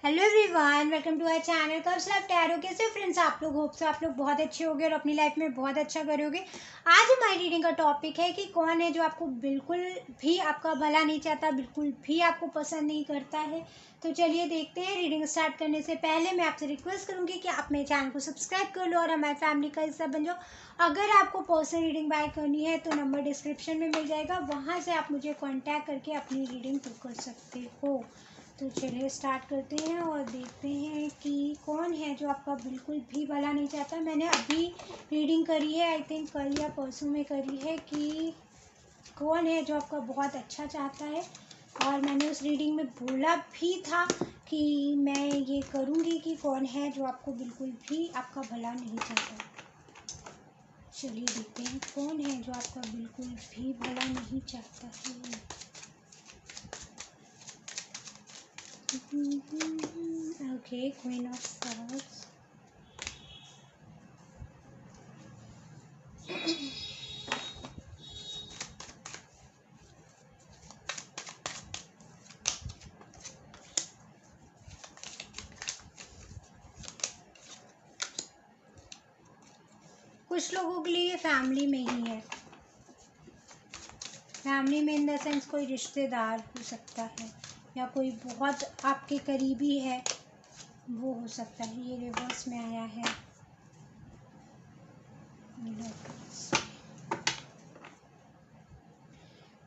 Hello everyone, welcome to our channel curves life tarot. कैसे friends आप लोग? Hope से आप लोग बहुत अच्छे होगे और अपनी लाइफ में बहुत अच्छा करोगे। आज हमारी रीडिंग का टॉपिक है कि कौन है जो आपको बिल्कुल भी आपका भला नहीं चाहता, बिल्कुल भी आपको पसंद नहीं करता है। तो चलिए देखते हैं। रीडिंग स्टार्ट करने से पहले मैं आपसे रिक्वेस्ट करूँगी कि आप मेरे चैनल को सब्सक्राइब कर लो और हमारी फैमिली का हिस्सा बन जाओ। अगर आपको पर्सनल रीडिंग बाय करनी है तो नंबर डिस्क्रिप्शन में मिल जाएगा, वहाँ से आप मुझे कॉन्टैक्ट करके अपनी रीडिंग बुक कर सकते हो। तो चलिए स्टार्ट करते हैं और देखते हैं कि कौन है जो आपका बिल्कुल भी भला नहीं चाहता। मैंने अभी रीडिंग करी है, आई थिंक कल या परसों में करी है, कि कौन है जो आपका बहुत अच्छा चाहता है। और मैंने उस रीडिंग में बोला भी था कि मैं ये करूँगी कि कौन है जो आपको बिल्कुल भी आपका भला नहीं चाहता। चलिए देखते हैं कौन है जो आपका बिल्कुल भी भला नहीं चाहता है। Okay, Queen of Swords. कुछ लोगों के लिए फैमिली में ही है। फैमिली में इन द सेंस कोई रिश्तेदार हो सकता है या कोई बहुत आपके करीबी है, वो हो सकता है। ये रिवर्स में आया है।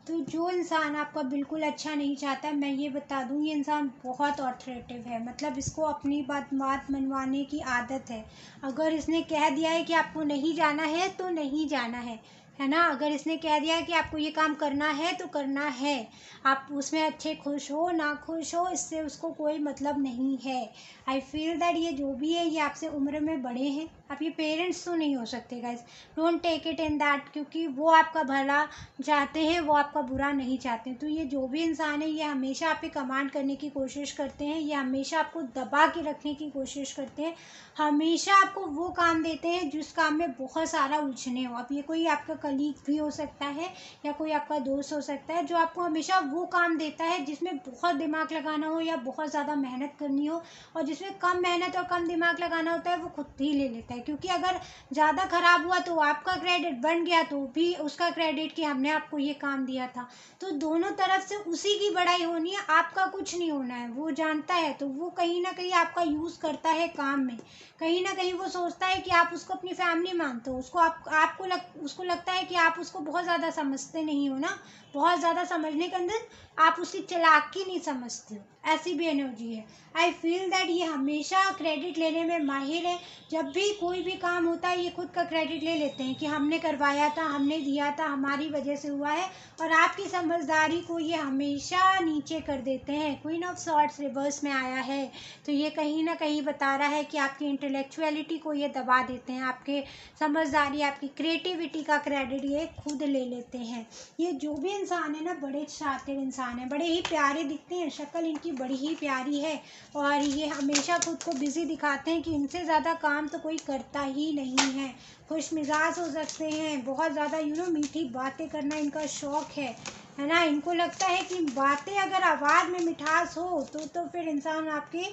तो जो इंसान आपका बिल्कुल अच्छा नहीं चाहता, मैं ये बता दूँ, ये इंसान बहुत ऑथोरेटिव है। मतलब इसको अपनी बात मनवाने की आदत है। अगर इसने कह दिया है कि आपको नहीं जाना है तो नहीं जाना है ना। अगर इसने कह दिया है कि आपको ये काम करना है तो करना है। आप उसमें अच्छे खुश हो ना खुश हो, इससे उसको कोई मतलब नहीं है। आई फील दैट ये जो भी है ये आपसे उम्र में बड़े हैं। आप ये पेरेंट्स तो नहीं हो सकते guys. Don't take it in that, क्योंकि वो आपका भला चाहते हैं, वो आपका बुरा नहीं चाहते। तो ये जो भी इंसान है ये हमेशा आप पे कमांड करने की कोशिश करते हैं, ये हमेशा आपको दबा के रखने की कोशिश करते हैं, हमेशा आपको वो काम देते हैं जिस काम में बहुत सारा उलझने हो। अब ये कोई आपका कलीग भी हो सकता है या कोई आपका दोस्त हो सकता है जो आपको हमेशा वो काम देता है जिसमें बहुत दिमाग लगाना हो या बहुत ज़्यादा मेहनत करनी हो, और जिसमें कम मेहनत और कम दिमाग लगाना होता है वो खुद ही ले लेता है। क्योंकि अगर ज़्यादा ख़राब हुआ तो आपका क्रेडिट, बन गया तो भी उसका क्रेडिट कि हमने आपको ये काम दिया था। तो दोनों तरफ से उसी की बड़ाई होनी है, आपका कुछ नहीं होना है। वो जानता है तो वो कहीं ना कहीं आपका यूज़ करता है काम में। कहीं ना कहीं वो सोचता है कि आप उसको अपनी फैमिली मानते हो, उसको लगता है कि आप उसको बहुत ज़्यादा समझते नहीं हो ना। बहुत ज़्यादा समझने के अंदर आप उसकी चालाकी नहीं समझते हो, ऐसी भी एनर्जी है। आई फील दैट ये हमेशा क्रेडिट लेने में माहिर है। जब भी कोई भी काम होता है ये खुद का क्रेडिट ले लेते हैं कि हमने करवाया था, हमने दिया था, हमारी वजह से हुआ है। और आपकी समझदारी को ये हमेशा नीचे कर देते हैं। क्वीन ऑफ सॉर्ड्स रिवर्स में आया है, तो ये कहीं ना कहीं बता रहा है कि आपकी इंटेलेक्चुअलिटी को ये दबा देते हैं। आपके समझदारी, आपकी क्रिएटिविटी का क्रेडिट ये खुद ले लेते हैं। ये जो भी इंसान है ना, बड़े शातिर इंसान है, बड़े ही प्यारे दिखते हैं, शक्ल इनकी बड़ी ही प्यारी है। और ये हमेशा खुद को बिजी दिखाते हैं कि इनसे ज़्यादा काम तो कोई करता ही नहीं है। खुश मिजाज हो सकते हैं, बहुत ज़्यादा मीठी बातें करना इनका शौक़ है ना। इनको लगता है कि बातें अगर आवाज़ में मिठास हो तो फिर इंसान आपके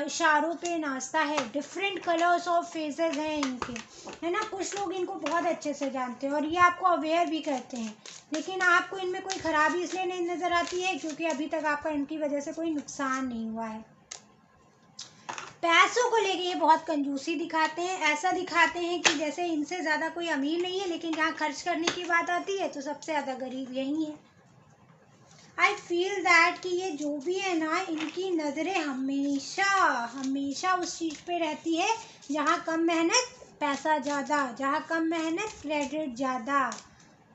इशारों पे नाचता है। डिफरेंट कलर्स ऑफ फेसेस हैं इनके, है ना। कुछ लोग इनको बहुत अच्छे से जानते हैं और ये आपको अवेयर भी करते हैं, लेकिन आपको इनमें कोई खराबी इसलिए नहीं नज़र आती है क्योंकि अभी तक आपका इनकी वजह से कोई नुकसान नहीं हुआ है। पैसों को लेके ये बहुत कंजूसी दिखाते हैं। ऐसा दिखाते हैं कि जैसे इनसे ज़्यादा कोई अमीर नहीं है, लेकिन जहाँ खर्च करने की बात आती है तो सबसे ज़्यादा गरीब यही है। आई फील दैट कि ये जो भी है ना, इनकी नज़रें हमेशा हमेशा उस चीज़ पे रहती है जहाँ कम मेहनत पैसा ज़्यादा, जहाँ कम मेहनत क्रेडिट ज़्यादा,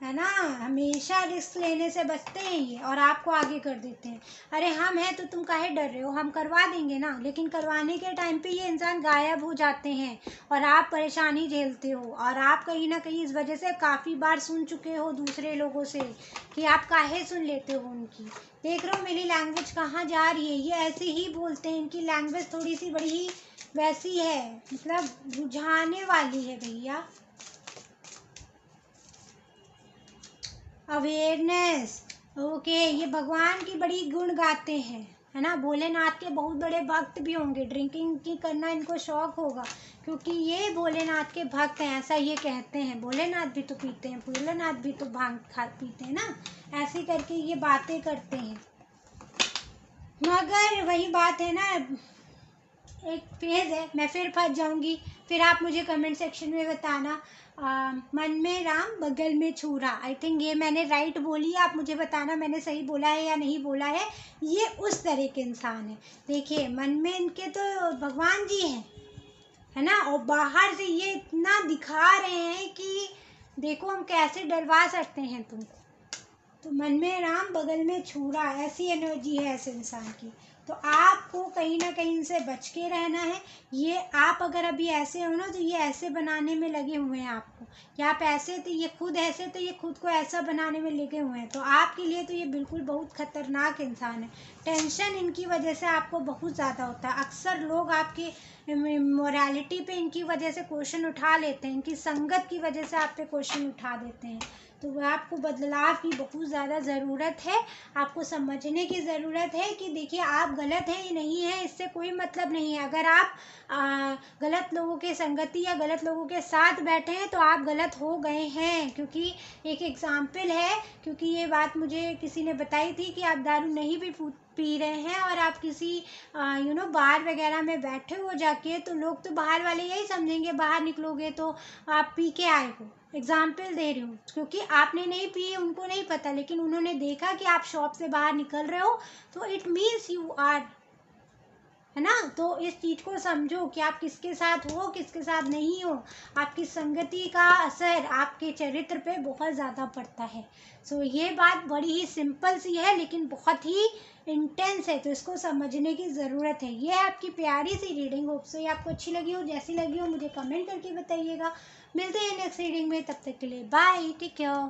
है ना। हमेशा रिस्क लेने से बचते हैं ये और आपको आगे कर देते हैं। अरे हम हैं तो तुम काहे डर रहे हो, हम करवा देंगे ना। लेकिन करवाने के टाइम पे ये इंसान गायब हो जाते हैं और आप परेशानी झेलते हो। और आप कहीं ना कहीं इस वजह से काफ़ी बार सुन चुके हो दूसरे लोगों से कि आप काहे सुन लेते हो उनकी। देख रहे हो मेरी लैंग्वेज कहाँ जा रही है। ये ऐसे ही बोलते हैं, इनकी लैंग्वेज थोड़ी सी बड़ी ही वैसी है, मतलब बुझाने वाली है भैया। Awareness, okay. ये भगवान की बड़ी गुण गाते हैं, है ना। भोलेनाथ के बहुत बड़े भक्त भी होंगे, ड्रिंकिंग की करना इनको शौक होगा, क्योंकि ये भोलेनाथ के भक्त हैं, ऐसा ये कहते हैं। भोलेनाथ भी तो पीते हैं, भोलेनाथ भी तो भांग खा पीते हैं ना, ऐसे करके ये बातें करते हैं। मगर वही बात है ना, एक फेज है, मैं फिर फंस जाऊंगी, फिर आप मुझे कमेंट सेक्शन में बताना। मन में राम बगल में छुरा, आई थिंक ये मैंने राइट बोली है, आप मुझे बताना मैंने सही बोला है या नहीं बोला है। ये उस तरह के इंसान है। देखिए मन में इनके तो भगवान जी हैं, है ना, और बाहर से ये इतना दिखा रहे हैं कि देखो हम कैसे डरवा सकते हैं तुमको। तो मन में राम बगल में छुरा, ऐसी एनर्जी है ऐसे इंसान की। तो आपको कहीं ना कहीं इनसे बच के रहना है। ये आप अगर अभी ऐसे हो ना, तो ये ऐसे बनाने में लगे हुए हैं आपको, या आप ऐसे तो ये खुद ऐसे, तो ये खुद को ऐसा बनाने में लगे हुए हैं। तो आपके लिए तो ये बिल्कुल बहुत खतरनाक इंसान है। टेंशन इनकी वजह से आपको बहुत ज़्यादा होता है। अक्सर लोग आपकी मोरालिटी पे इनकी वजह से क्वेश्चन उठा लेते हैं, इनकी संगत की वजह से आप पे क्वेश्चन उठा देते हैं। तो वह आपको बदलाव की बहुत ज़्यादा ज़रूरत है। आपको समझने की ज़रूरत है कि देखिए आप गलत हैं या नहीं है, इससे कोई मतलब नहीं है। अगर आप गलत लोगों के संगति या गलत लोगों के साथ बैठे हैं तो आप गलत हो गए हैं। क्योंकि एक एग्ज़ाम्पल है, क्योंकि ये बात मुझे किसी ने बताई थी कि आप दारू नहीं भी पी रहे हैं और आप किसी बार वगैरह में बैठे हो जाके, तो लोग तो बाहर वाले यही समझेंगे, बाहर निकलोगे तो आप पी के आए हो। एग्जाम्पल दे रही हूँ, क्योंकि आपने नहीं पी, उनको नहीं पता, लेकिन उन्होंने देखा कि आप शॉप से बाहर निकल रहे हो, तो इट मीन्स यू आर, है ना। तो इस चीज़ को समझो कि आप किसके साथ हो, किसके साथ नहीं हो। आपकी संगति का असर आपके चरित्र पे बहुत ज़्यादा पड़ता है। सो ये बात बड़ी ही सिंपल सी है, लेकिन बहुत ही इंटेंस है, तो इसको समझने की ज़रूरत है। ये है आपकी प्यारी सी रीडिंग। होप सो ये आपको अच्छी लगी हो, जैसी लगी हो मुझे कमेंट करके बताइएगा। मिलते हैं नेक्स्ट रीडिंग में, तब तक के लिए बाय, टेक केयर।